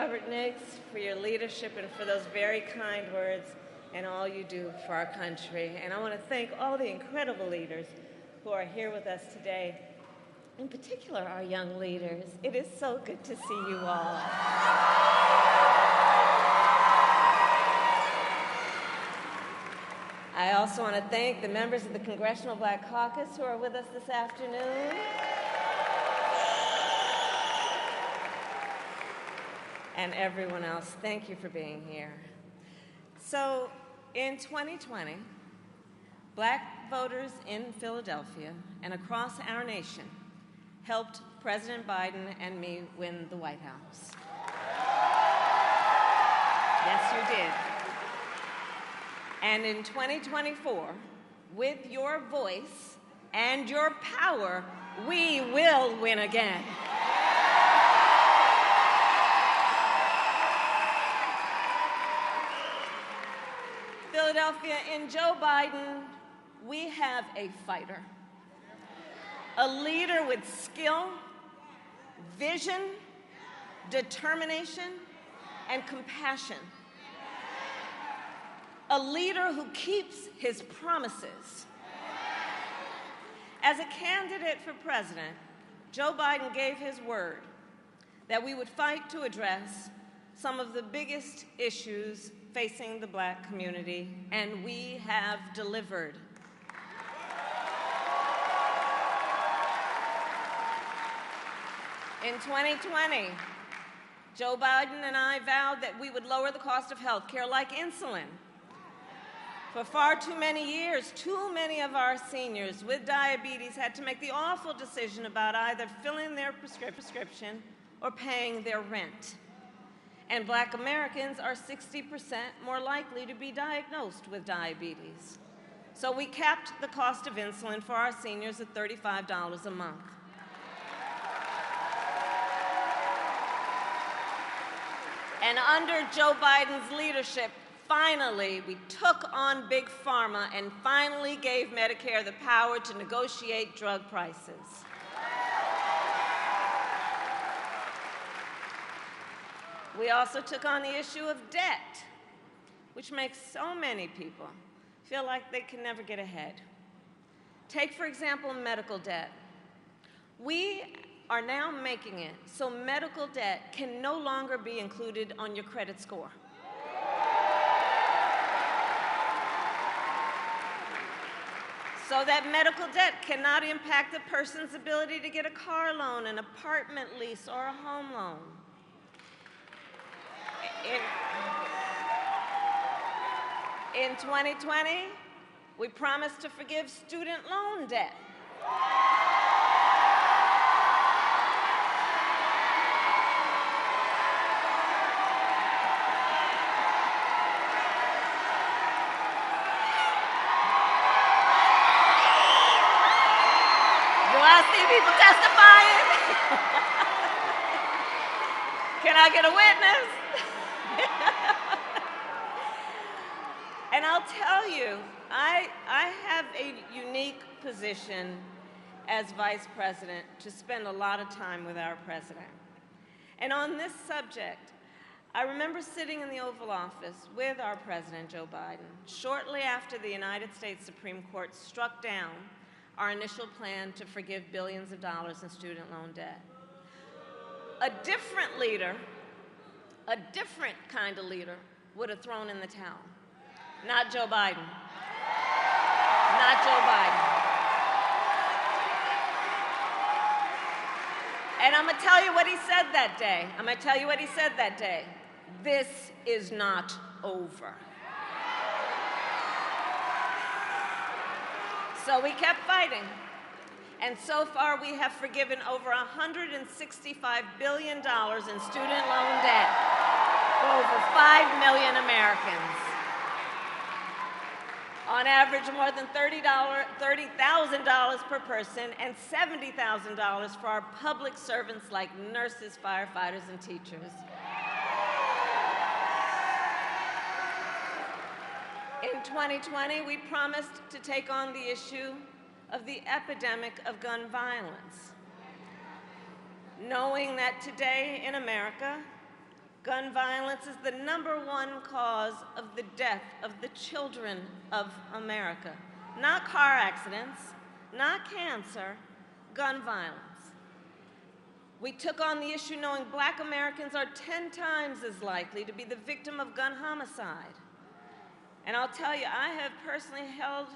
Robert Nix, for your leadership and for those very kind words and all you do for our country. And I want to thank all the incredible leaders who are here with us today, in particular our young leaders. It is so good to see you all. I also want to thank the members of the Congressional Black Caucus who are with us this afternoon. And everyone else, thank you for being here. So, in 2020, Black voters in Philadelphia and across our nation helped President Biden and me win the White House. Yes, you did. And in 2024, with your voice and your power, we will win again. Philadelphia, in Joe Biden, we have a fighter, a leader with skill, vision, determination, and compassion. A leader who keeps his promises. As a candidate for president, Joe Biden gave his word that we would fight to address some of the biggest issues facing the Black community, and we have delivered. In 2020, Joe Biden and I vowed that we would lower the cost of health care like insulin. For far too many years, too many of our seniors with diabetes had to make the awful decision about either filling their prescription or paying their rent. And Black Americans are 60% more likely to be diagnosed with diabetes. So we capped the cost of insulin for our seniors at $35 a month. And under Joe Biden's leadership, finally, we took on Big Pharma and finally gave Medicare the power to negotiate drug prices. We also took on the issue of debt, which makes so many people feel like they can never get ahead. Take, for example, medical debt. We are now making it so medical debt can no longer be included on your credit score. So that medical debt cannot impact a person's ability to get a car loan, an apartment lease, or a home loan. In 2020, we promised to forgive student loan debt. See people testifying? Can I get a witness? And I'll tell you, I have a unique position as vice president to spend a lot of time with our president. And on this subject, I remember sitting in the Oval Office with our president, Joe Biden, shortly after the United States Supreme Court struck down our initial plan to forgive billions of dollars in student loan debt. A different leader, a different kind of leader, would have thrown in the towel. Not Joe Biden. Not Joe Biden. And I'm gonna tell you what he said that day. I'm gonna tell you what he said that day. This is not over. So we kept fighting, and so far we have forgiven over $165 billion in student loan debt for over 5 million Americans. On average, more than $30,000 per person and $70,000 for our public servants like nurses, firefighters, and teachers. In 2020, we promised to take on the issue of the epidemic of gun violence, knowing that today in America, Gun violence is the #1 cause of the death of the children of America. Not car accidents, not cancer, gun violence. We took on the issue knowing Black Americans are 10 times as likely to be the victim of gun homicide. And I'll tell you, I have personally held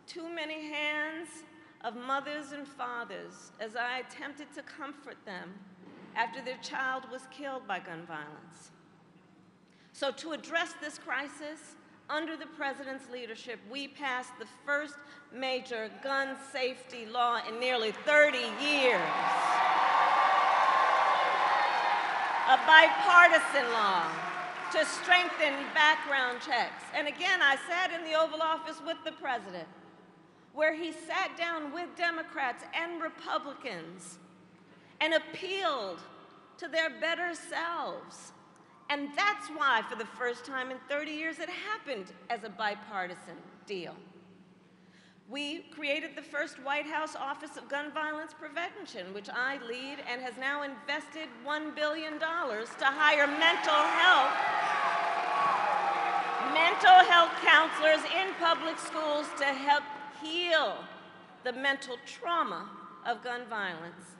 too many hands of mothers and fathers as I attempted to comfort them after their child was killed by gun violence. So to address this crisis, under the President's leadership, we passed the first major gun safety law in nearly 30 years. A bipartisan law to strengthen background checks. And again, I sat in the Oval Office with the President, where he sat down with Democrats and Republicans and appealed to their better selves. And that's why, for the first time in 30 years, it happened as a bipartisan deal. We created the first White House Office of Gun Violence Prevention, which I lead, and has now invested $1 billion to hire mental health counselors in public schools to help heal the mental trauma of gun violence.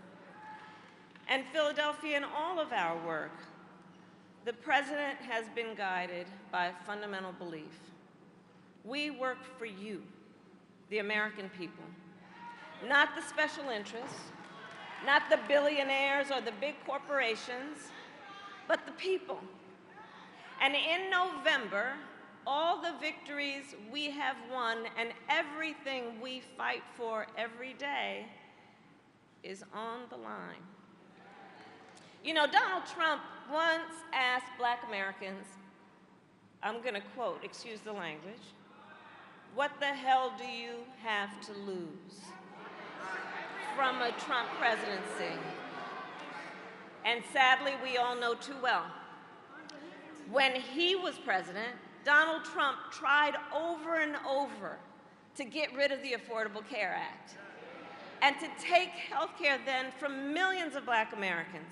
And Philadelphia, in all of our work, the President has been guided by a fundamental belief. We work for you, the American people, not the special interests, not the billionaires or the big corporations, but the people. And in November, all the victories we have won and everything we fight for every day is on the line. You know, Donald Trump once asked Black Americans, I'm going to quote, excuse the language, "What the hell do you have to lose from a Trump presidency?" And sadly, we all know too well, when he was president, Donald Trump tried over and over to get rid of the Affordable Care Act and to take health care then from millions of Black Americans.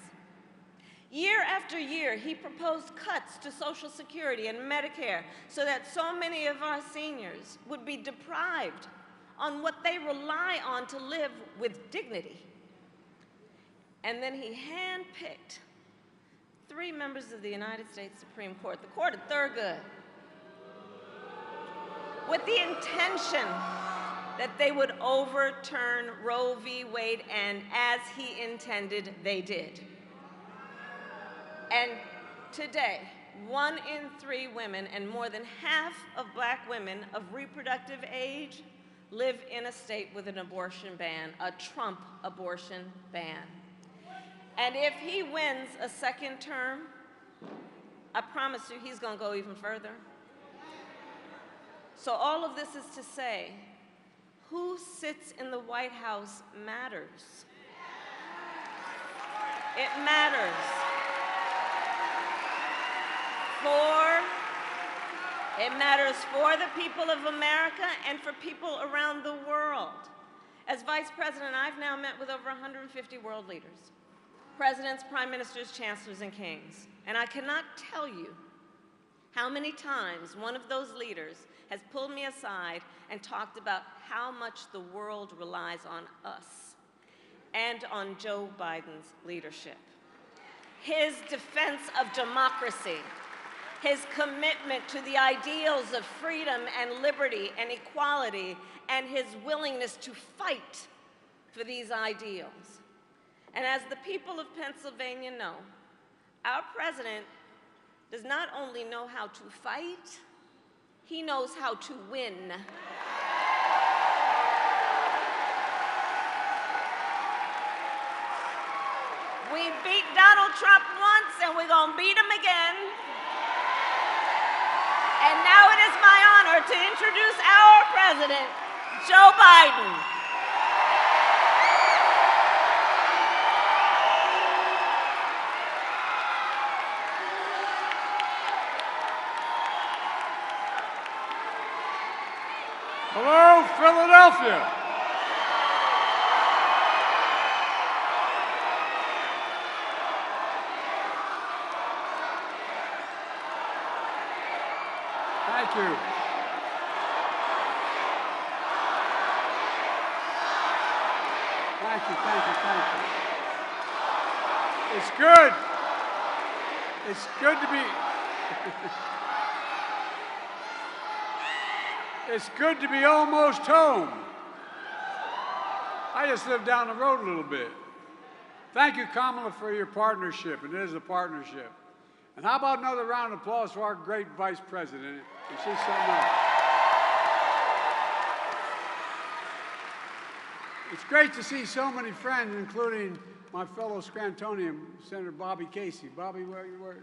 Year after year, he proposed cuts to Social Security and Medicare so that so many of our seniors would be deprived on what they rely on to live with dignity. And then he handpicked 3 members of the United States Supreme Court, the Court of Thurgood, with the intention that they would overturn Roe v. Wade, and as he intended, they did. And today, 1 in 3 women and more than half of Black women of reproductive age live in a state with an abortion ban, a Trump abortion ban. And if he wins a second term, I promise you he's going to go even further. So all of this is to say, who sits in the White House matters. It matters. It matters for the people of America and for people around the world. As Vice President, I've now met with over 150 world leaders, presidents, prime ministers, chancellors, and kings. And I cannot tell you how many times one of those leaders has pulled me aside and talked about how much the world relies on us and on Joe Biden's leadership. His defense of democracy, his commitment to the ideals of freedom and liberty and equality, and his willingness to fight for these ideals. And as the people of Pennsylvania know, our president does not only know how to fight, he knows how to win. We beat Donald Trump once, and we're going to beat him again. And now it is my honor to introduce our president, Joe Biden. Hello, Philadelphia. Thank you. Thank you, thank you, thank you. It's good. It's good to be. It's good to be almost home. I just live down the road a little bit. Thank you, Kamala, for your partnership. It is a partnership. And how about another round of applause for our great Vice President? And she's something else. It's great to see so many friends, including my fellow Scrantonian, Senator Bobby Casey. Bobby, where you are.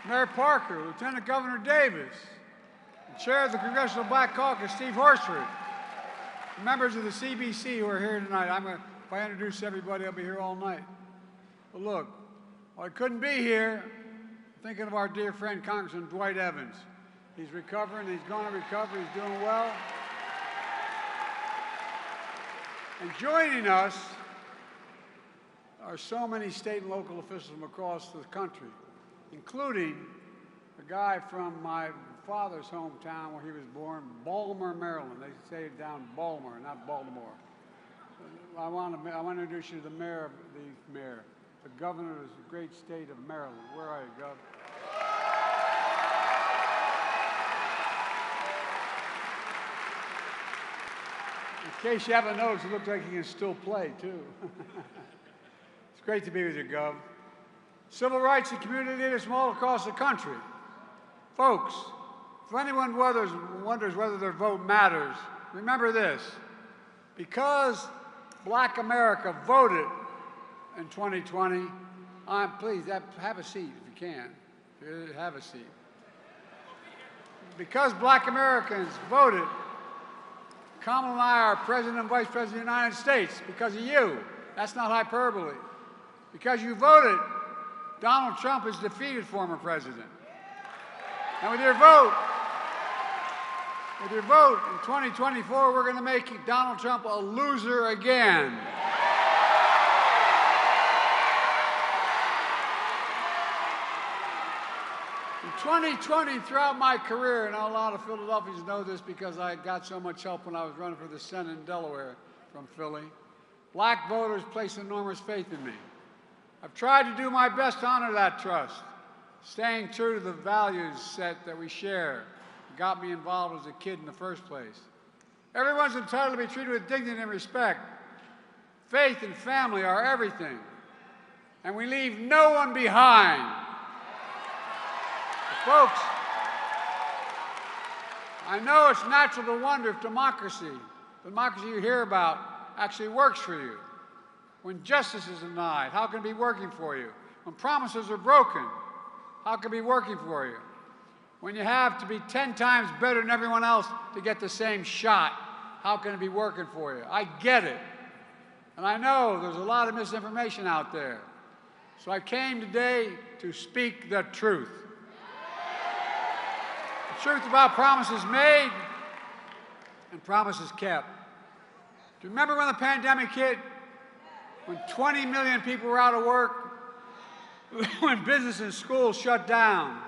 Mayor Parker, Lieutenant Governor Davis, the Chair of the Congressional Black Caucus, Steve Horsford, the members of the CBC who are here tonight. If I introduce everybody, I'll be here all night. But look, while I couldn't be here, I'm thinking of our dear friend Congressman Dwight Evans. He's recovering. He's going to recover. He's doing well. And joining us are so many state and local officials from across the country, including a guy from my father's hometown where he was born, Baltimore, Maryland. They say it down Baltimore, not Baltimore. I want to introduce you to the governor of the great state of Maryland. Where are you, Gov? In case you haven't noticed, it looks like he can still play, too. It's great to be with you, Gov. Civil rights and community leaders from all across the country. Folks, if anyone wonders whether their vote matters, remember this. Because Black America voted in 2020, please have a seat if you can. Have a seat. Because Black Americans voted, Kamala and I are President and Vice President of the United States because of you. That's not hyperbole. Because you voted, Donald Trump is defeated former president. And with your vote in 2024, we're going to make Donald Trump a loser again. In 2020, throughout my career, and a lot of Philadelphians know this because I got so much help when I was running for the Senate in Delaware from Philly, Black voters placed enormous faith in me. I've tried to do my best to honor that trust, staying true to the values set that we share, got me involved as a kid in the first place. Everyone's entitled to be treated with dignity and respect. Faith and family are everything, and we leave no one behind. But folks, I know it's natural to wonder if democracy you hear about, actually works for you. When justice is denied, how can it be working for you? When promises are broken, how can it be working for you? When you have to be 10 times better than everyone else to get the same shot, how can it be working for you? I get it. And I know there's a lot of misinformation out there. So I came today to speak the truth. The truth about promises made and promises kept. Do you remember when the pandemic hit? When 20 million people were out of work? When business and schools shut down?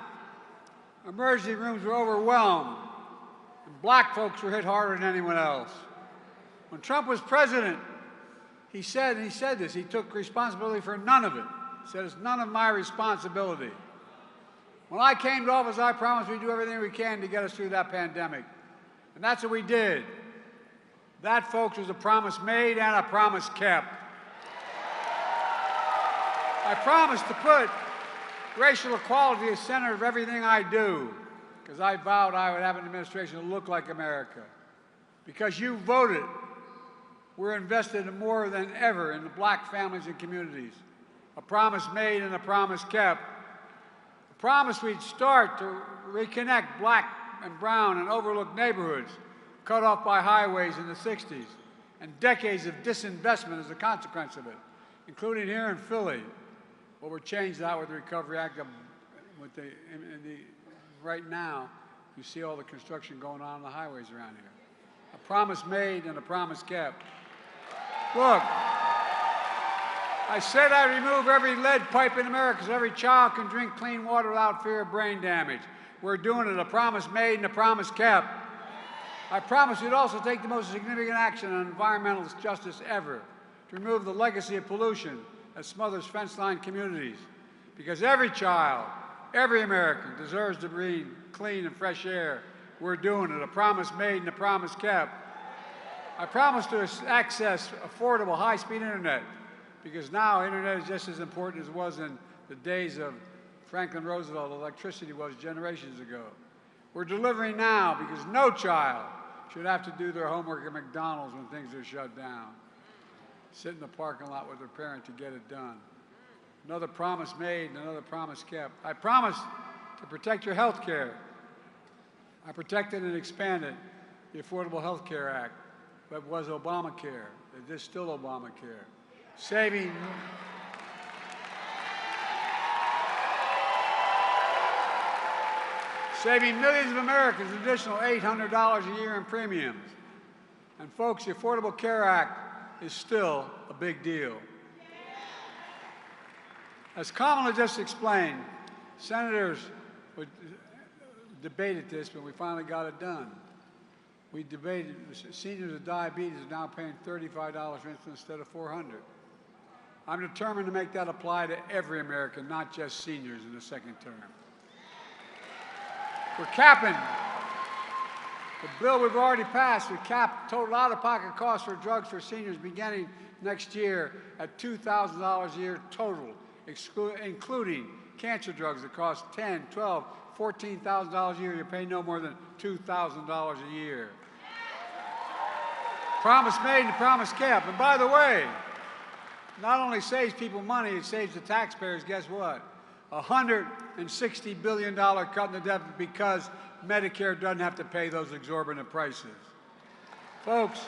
Emergency rooms were overwhelmed, and black folks were hit harder than anyone else. When Trump was president, he said this, he took responsibility for none of it. He said, it's none of my responsibility. When I came to office, I promised we'd do everything we can to get us through that pandemic. And that's what we did. That, folks, was a promise made and a promise kept. I promised to put racial equality at the center of everything I do, because I vowed I would have an administration that looked like America. Because you voted, we're invested in more than ever in the black families and communities. A promise made and a promise kept. A promise we'd start to reconnect black and brown and overlooked neighborhoods cut off by highways in the 60s, and decades of disinvestment as a consequence of it, including here in Philly. Well, we're changed that with the Recovery Act. Right now, you see all the construction going on the highways around here. A promise made and a promise kept. Look, I said I'd remove every lead pipe in America so every child can drink clean water without fear of brain damage. We're doing it, a promise made and a promise kept. I promised we'd also take the most significant action on environmental justice ever, to remove the legacy of pollution that smothers fence-line communities. Because every child, every American deserves to breathe clean and fresh air. We're doing it, a promise made and a promise kept. I promised to access affordable high-speed internet, because now internet is just as important as it was in the days of Franklin Roosevelt, electricity was generations ago. We're delivering now because no child should have to do their homework at McDonald's when things are shut down. Sit in the parking lot with their parent to get it done. Another promise made and another promise kept. I promised to protect your health care. I protected and expanded the Affordable Health Care Act. That was Obamacare. It is still Obamacare. Saving millions of Americans an additional $800 a year in premiums. And folks, the Affordable Care Act is still a big deal. As Kamala just explained, senators debated this, but we finally got it done. We debated seniors with diabetes are now paying $35 for instance instead of $400. I'm determined to make that apply to every American, not just seniors in the second term. We're capping the bill we've already passed. We cap total out-of-pocket costs for drugs for seniors beginning next year at $2,000 a year total, including cancer drugs that cost $10,000, $12,000, $14,000 a year. You pay no more than $2,000 a year. Promise made and promise kept. And by the way, not only saves people money, it saves the taxpayers, guess what? $160 billion cut in the deficit because Medicare doesn't have to pay those exorbitant prices. Folks,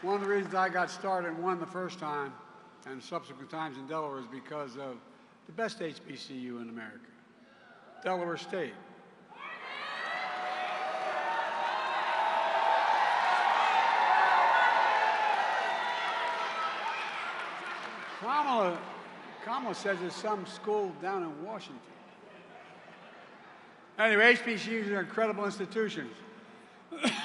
one of the reasons I got started and won the first time and subsequent times in Delaware is because of the best HBCU in America, Delaware State. Kamala says there's some school down in Washington. Anyway, HBCUs are incredible institutions,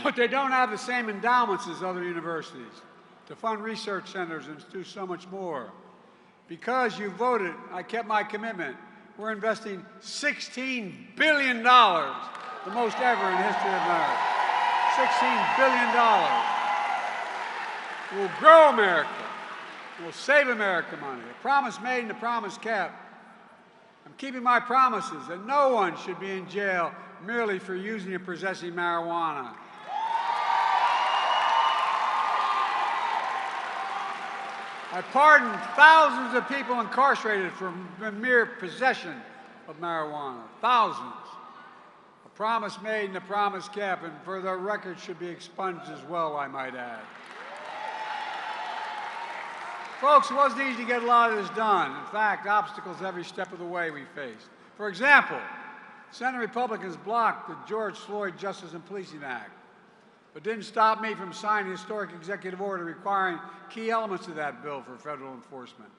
but they don't have the same endowments as other universities to fund research centers and do so much more. Because you voted, I kept my commitment. We're investing $16 billion, the most ever in the history of America. $16 billion. We'll grow America. We'll save America money. A promise made and a promise kept. I'm keeping my promises that no one should be in jail merely for using and possessing marijuana. I pardoned thousands of people incarcerated for the mere possession of marijuana. Thousands. A promise made and a promise kept, and for the record should be expunged as well, I might add. Folks, it wasn't easy to get a lot of this done. In fact, obstacles every step of the way we faced. For example, Senate Republicans blocked the George Floyd Justice and Policing Act, but didn't stop me from signing a historic executive order requiring key elements of that bill for federal enforcement.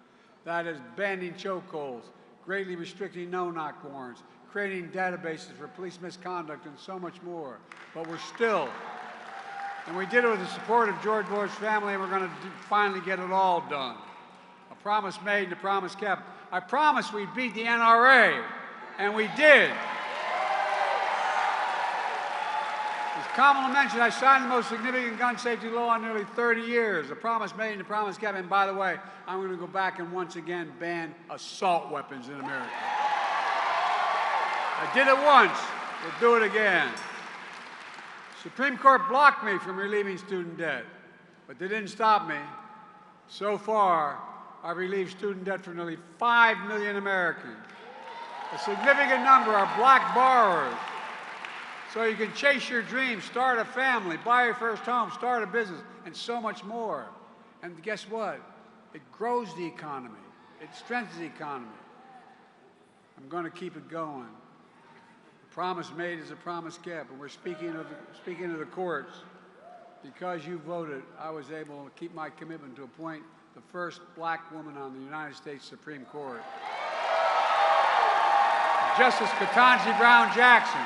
That is, banning chokeholds, greatly restricting no-knock warrants, creating databases for police misconduct, and so much more. But we're still, and we did it with the support of George Bush's family, and we're going to finally get it all done. A promise made and a promise kept. I promised we'd beat the NRA, and we did. As Kamala mentioned, I signed the most significant gun safety law in nearly 30 years. A promise made and a promise kept. And by the way, I'm going to go back and once again ban assault weapons in America. I did it once. We'll do it again. Supreme Court blocked me from relieving student debt, but they didn't stop me. So far, I've relieved student debt for nearly 5 million Americans. A significant number are black borrowers. So you can chase your dreams, start a family, buy your first home, start a business, and so much more. And guess what? It grows the economy. It strengthens the economy. I'm going to keep it going. A promise made is a promise kept. And we're speaking of the courts. because you voted, I was able to keep my commitment to appoint the first black woman on the United States Supreme Court, Justice Ketanji Brown Jackson.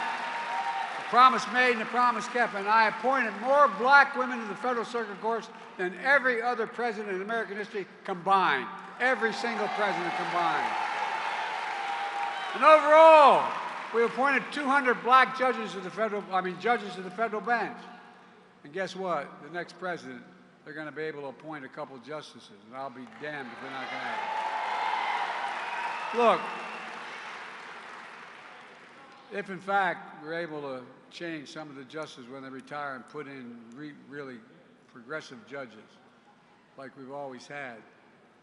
The promise made and the promise kept, and I appointed more black women to the federal circuit courts than every other president in American history combined. Every single president combined. And overall, we appointed 200 black judges to the federal bench. And guess what? The next president, they're going to be able to appoint a couple justices, and I'll be damned if they're not going to have it. Look, if in fact we're able to change some of the justices when they retire and put in really progressive judges, like we've always had,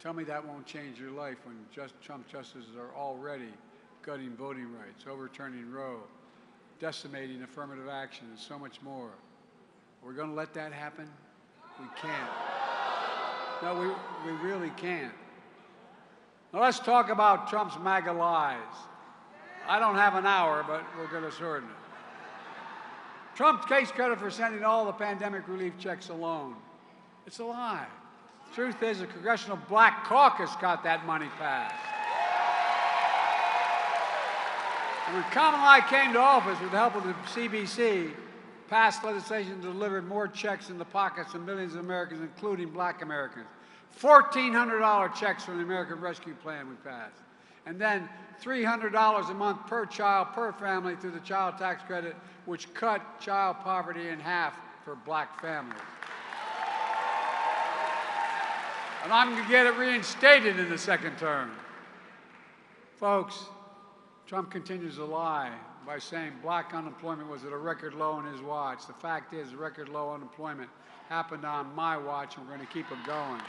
tell me that won't change your life when Trump justices are already gutting voting rights, overturning Roe, decimating affirmative action, and so much more. We're going to let that happen? We can't. No, we really can't. Now let's talk about Trump's MAGA lies. I don't have an hour, but we're going to shorten it. Trump takes credit for sending all the pandemic relief checks alone. It's a lie. The truth is, the Congressional Black Caucus got that money passed. And when Kamala came to office with the help of the CBC, passed legislation that delivered more checks in the pockets of millions of Americans, including black Americans. $1,400 checks from the American Rescue Plan we passed. And then $300 a month per child, per family through the child tax credit, which cut child poverty in half for black families. And I'm going to get it reinstated in the second term. Folks, Trump continues to lie by saying black unemployment was at a record low on his watch. The fact is, record low unemployment happened on my watch, and we're going to keep it going.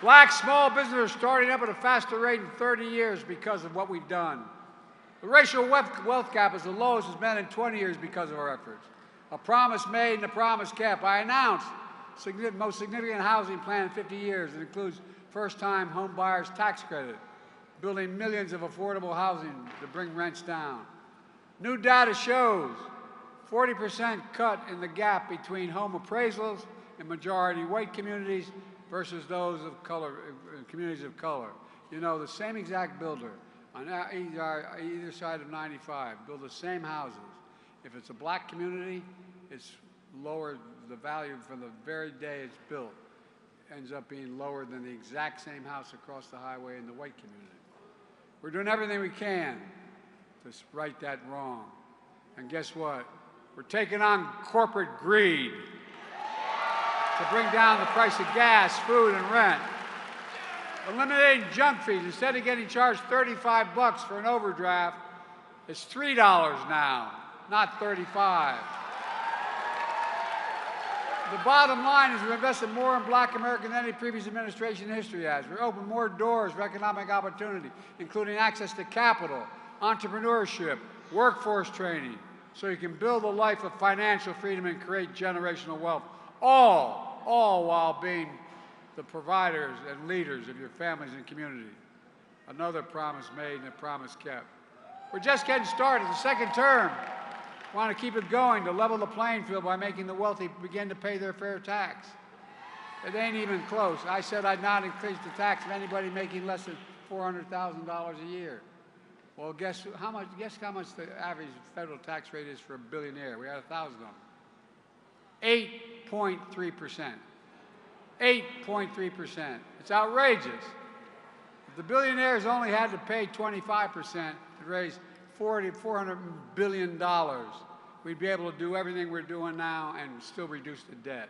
Black small businesses are starting up at a faster rate in 30 years because of what we've done. The racial wealth gap is the lowest it's been in 20 years because of our efforts. A promise made and a promise kept. I announced the most significant housing plan in 50 years. It includes first-time home buyers tax credit, building millions of affordable housing to bring rents down. New data shows 40% cut in the gap between home appraisals in majority white communities versus those of color, communities of color. You know, the same exact builder on either side of 95 build the same houses. If it's a black community, it's lower, the value from the very day it's built ends up being lower than the exact same house across the highway in the white community. We're doing everything we can to right that wrong. And guess what? We're taking on corporate greed to bring down the price of gas, food, and rent. Eliminating junk fees. Instead of getting charged $35 for an overdraft, it's $3 now, not $35. The bottom line is we've invested more in black Americans than any previous administration in history has. We've opened more doors for economic opportunity, including access to capital, entrepreneurship, workforce training, so you can build a life of financial freedom and create generational wealth, all while being the providers and leaders of your families and community. Another promise made and a promise kept. We're just getting started. The second term. Want to keep it going to level the playing field by making the wealthy begin to pay their fair tax. It ain't even close. I said I'd not increase the tax of anybody making less than $400,000 a year. Well, guess how much the average federal tax rate is for a billionaire? We had 1,000 of them. 8.3%. 8.3%. It's outrageous. If the billionaires only had to pay 25% to raise $400 billion, we'd be able to do everything we're doing now and still reduce the debt.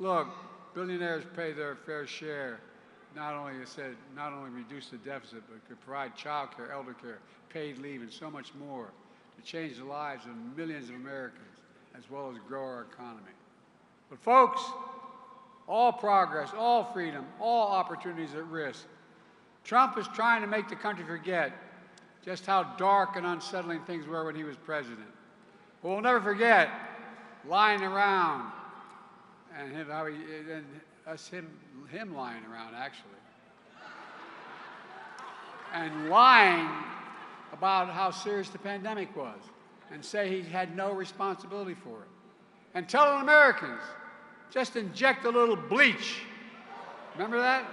Look, billionaires pay their fair share. Not only reduce the deficit, but could provide child care, elder care, paid leave, and so much more to change the lives of millions of Americans, as well as grow our economy. But folks, all progress, all freedom, all opportunities at risk. Trump is trying to make the country forget just how dark and unsettling things were when he was president. But we'll never forget lying around and him lying around, actually. And lying about how serious the pandemic was. and say he had no responsibility for it. And telling Americans, just inject a little bleach. Remember that?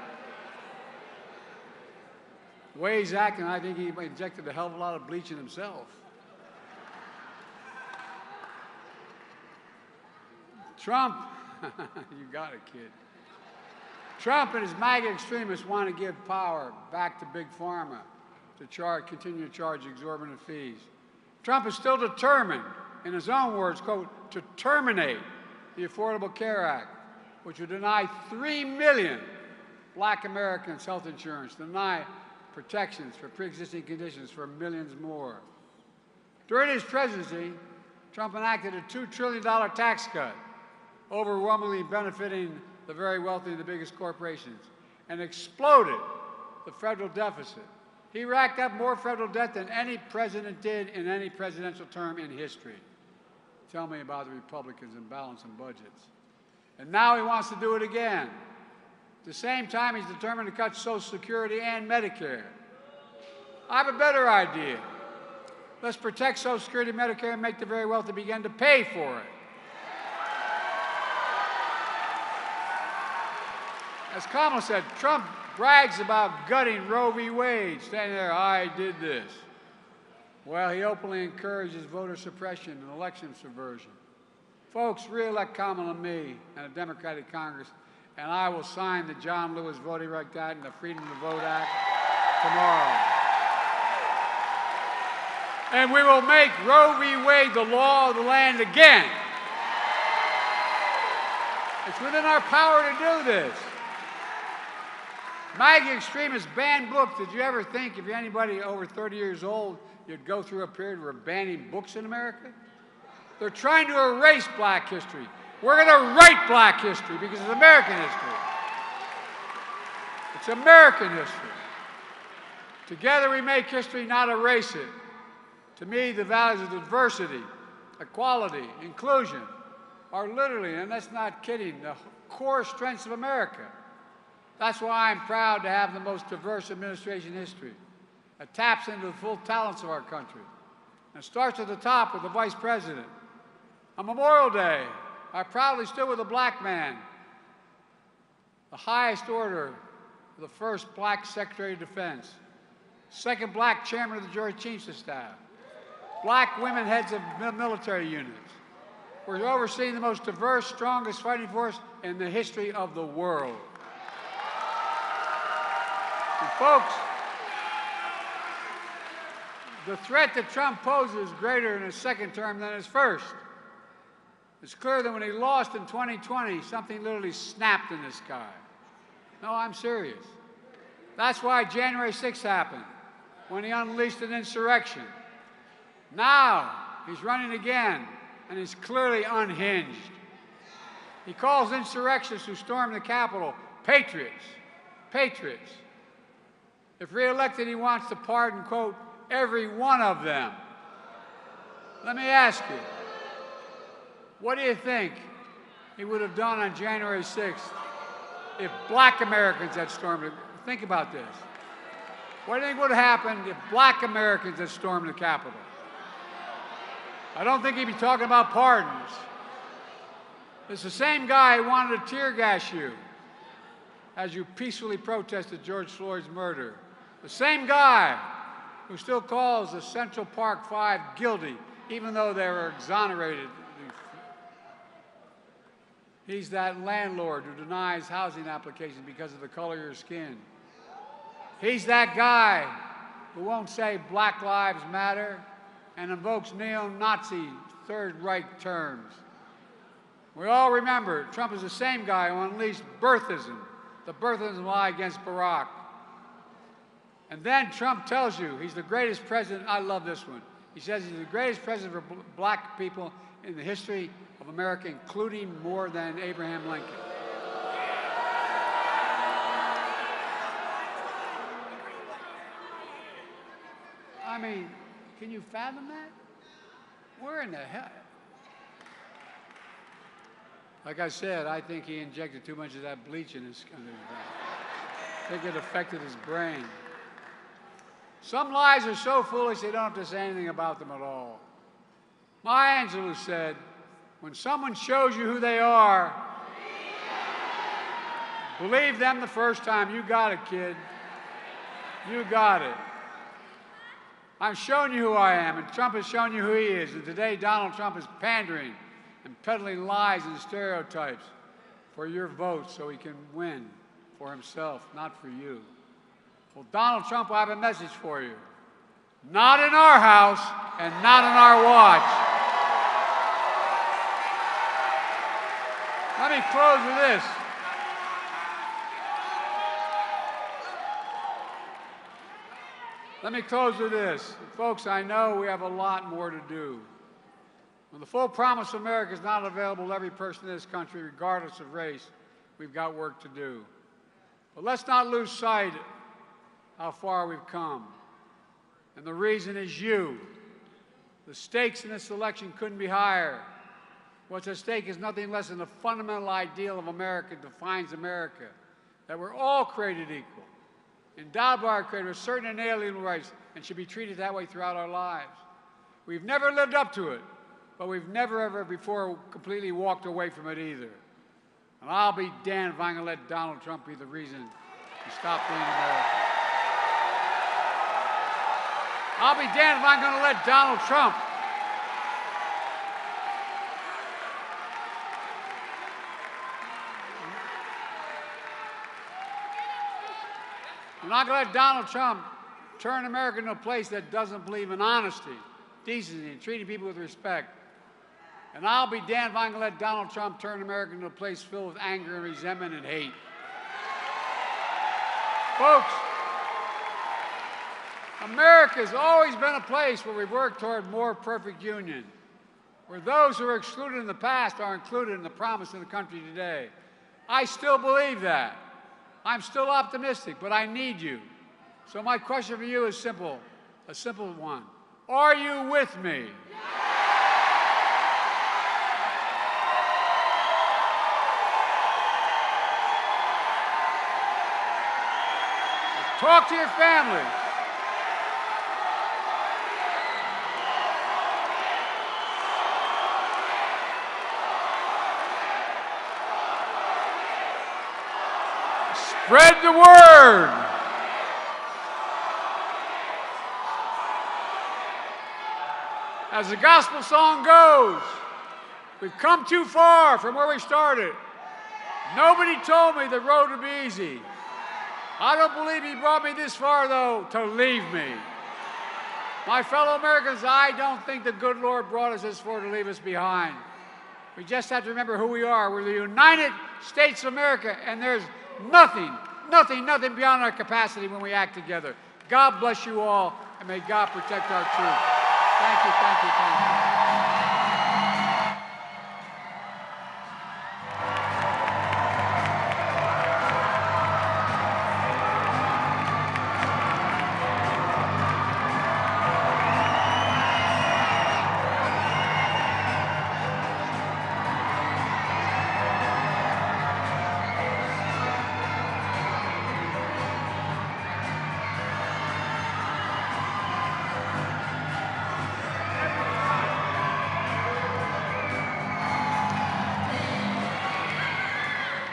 The way he's acting, I think he injected a hell of a lot of bleach in himself. Trump, you got it, kid. Trump and his MAGA extremists want to give power back to Big Pharma to continue to charge exorbitant fees. Trump is still determined, in his own words, quote, to terminate the Affordable Care Act, which would deny 3 million black Americans health insurance, deny protections for pre-existing conditions for millions more. During his presidency, Trump enacted a $2 trillion tax cut, overwhelmingly benefiting the very wealthy and the biggest corporations, and exploded the federal deficit. He racked up more federal debt than any president did in any presidential term in history. Tell me about the Republicans and balancing budgets. And now he wants to do it again. At the same time, he's determined to cut Social Security and Medicare. I have a better idea. Let's protect Social Security and Medicare and make the very wealthy begin to pay for it. As Kamala said, Trump brags about gutting Roe v. Wade, standing there, I did this. Well, he openly encourages voter suppression and election subversion. Folks, re-elect Kamala and me and a Democratic Congress, and I will sign the John Lewis Voting Rights Act and the Freedom to Vote Act tomorrow. And we will make Roe v. Wade the law of the land again. It's within our power to do this. MAGA extremists ban books. Did you ever think, if you're anybody over 30 years old, you'd go through a period where banning books in America? They're trying to erase black history. We're going to write black history because it's American history. It's American history. Together we make history, not erase it. To me, the values of diversity, equality, inclusion are literally, and that's not kidding, the core strengths of America. That's why I'm proud to have the most diverse administration in history. It taps into the full talents of our country. And it starts at the top with the Vice President. On Memorial Day, I proudly stood with a black man, the highest order, the first black Secretary of Defense, second black Chairman of the Joint Chiefs of Staff, black women heads of military units. We're overseeing the most diverse, strongest fighting force in the history of the world. And folks, the threat that Trump poses is greater in his second term than his first. It's clear that when he lost in 2020, something literally snapped in the sky. No, I'm serious. That's why January 6th happened, when he unleashed an insurrection. Now, he's running again, and he's clearly unhinged. He calls insurrectionists who stormed the Capitol patriots. Patriots. If reelected, he wants to pardon, quote, every one of them. Let me ask you, what do you think he would have done on January 6th if black Americans had stormed it? Think about this. What do you think would have happened if black Americans had stormed the Capitol? I don't think he'd be talking about pardons. It's the same guy who wanted to tear gas you as you peacefully protested George Floyd's murder. The same guy who still calls the Central Park Five guilty, even though they were exonerated. He's that landlord who denies housing applications because of the color of your skin. He's that guy who won't say Black Lives Matter and invokes neo-Nazi Third Reich terms. We all remember Trump is the same guy who unleashed birthism, the birthism lie against Barack. And then Trump tells you he's the greatest president. I love this one. He says he's the greatest president for black people in the history of America, including more than Abraham Lincoln. I mean, can you fathom that? Where in the hell? Like I said, I think he injected too much of that bleach in his brain. I think it affected his brain. Some lies are so foolish they don't have to say anything about them at all. Maya Angelou said, when someone shows you who they are, believe them the first time. You got it, kid. You got it. I'm showing you who I am, and Trump has shown you who he is. And today, Donald Trump is pandering and peddling lies and stereotypes for your vote so he can win for himself, not for you. Well, Donald Trump will have a message for you. Not in our house and not in our watch. Let me close with this. Let me close with this. Folks, I know we have a lot more to do. When the full promise of America is not available to every person in this country, regardless of race, we've got work to do. But let's not lose sight of how far we've come. And the reason is you. The stakes in this election couldn't be higher. What's at stake is nothing less than the fundamental ideal of America defines America, that we're all created equal, endowed by our Creator with certain inalienable rights, and should be treated that way throughout our lives. We've never lived up to it, but we've never, ever before completely walked away from it either. And I'll be damned if I'm going to let Donald Trump be the reason to stop being American. I'll be damned if I'm going to let Donald Trump I'm not going to let Donald Trump turn America into a place that doesn't believe in honesty, decency, and treating people with respect. And I'll be damned if I'm going to let Donald Trump turn America into a place filled with anger and resentment and hate. Folks, America's always been a place where we've worked toward more perfect union, where those who were excluded in the past are included in the promise of the country today. I still believe that. I'm still optimistic, but I need you. So my question for you is simple, a simple one. Are you with me? Talk to your family. Spread the word. As the gospel song goes, we've come too far from where we started. Nobody told me the road would be easy. I don't believe he brought me this far, though, to leave me. My fellow Americans, I don't think the good Lord brought us this far to leave us behind. We just have to remember who we are. We're the United States of America, and there's nothing beyond our capacity when we act together. God bless you all, and may God protect our troops. Thank you, thank you, thank you.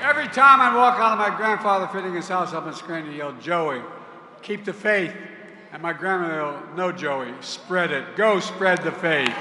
Every time I walk out of my grandfather Fitting's house up in Scranton, he yelled, "Joey, keep the faith." And my grandmother yelled, "No, Joey, spread it. Go spread the faith."